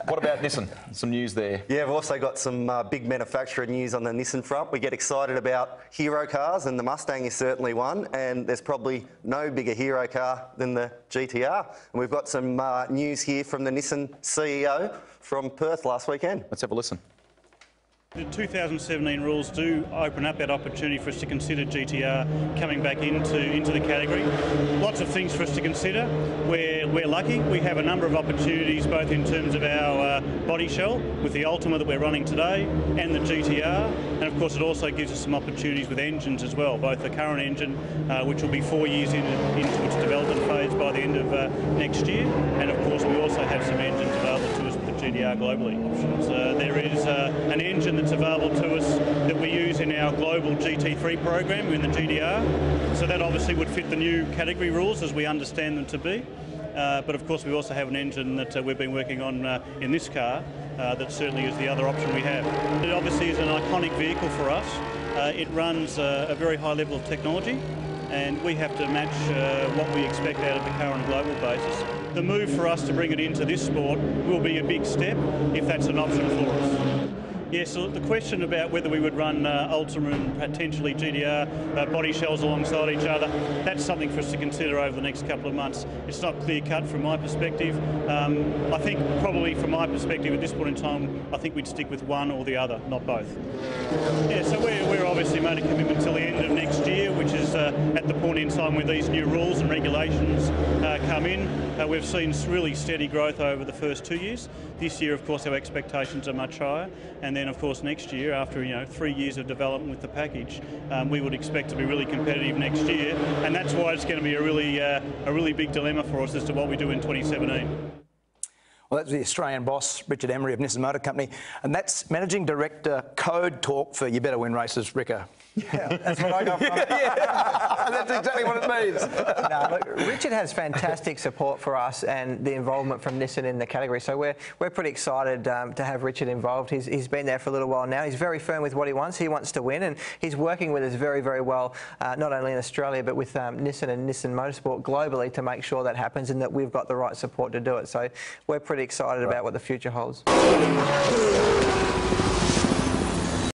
What about Nissan? Some news there. Yeah, we've also got some big manufacturer news on the Nissan front. We get excited about hero cars, and the Mustang is certainly one, and there's probably no bigger hero car than the GTR. And we've got some news here from the Nissan CEO from Perth last weekend. Let's have a listen. The 2017 rules do open up that opportunity for us to consider GTR coming back into the category. Lots of things for us to consider. We're lucky. We have a number of opportunities both in terms of our body shell with the Ultima that we're running today and the GTR. And of course it also gives us some opportunities with engines as well, both the current engine, which will be 4 years into its development phase by the end of next year. And of course we also have some engines available to us with the GTR globally options. There is an engine that's available to us that we use in our global GT3 program in the GTR. So that obviously would fit the new category rules as we understand them to be. But of course we also have an engine that we've been working on in this car that certainly is the other option we have. It obviously is an iconic vehicle for us. It runs a very high level of technology, and we have to match what we expect out of the current global basis. The move for us to bring it into this sport will be a big step if that's an option for us. Yes, so the question about whether we would run Ultima and potentially GTR body shells alongside each other, that's something for us to consider over the next couple of months. It's not clear cut from my perspective. I think probably from my perspective at this point in time, I think we'd stick with one or the other, not both. Yeah, so we're obviously made a commitment until the end of next year, which is at the point in time when these new rules and regulations come in. We've seen really steady growth over the first 2 years. This year, of course, our expectations are much higher. And then, of course, next year, after 3 years of development with the package, we would expect to be really competitive next year. And that's why it's going to be a really big dilemma for us as to what we do in 2017. Well, that's the Australian boss, Richard Emery of Nissan Motor Company, and that's Managing Director Code Talk for You Better Win Races, Ricker. Yeah, that's what I got from it. Yeah, that's exactly what it means. No, look, Richard has fantastic support for us and the involvement from Nissan in the category, so we're pretty excited to have Richard involved. He's been there for a little while now. He's very firm with what he wants. He wants to win, and he's working with us very, very well, not only in Australia, but with Nissan and Nissan Motorsport globally to make sure that happens and that we've got the right support to do it. So we're pretty excited about what the future holds.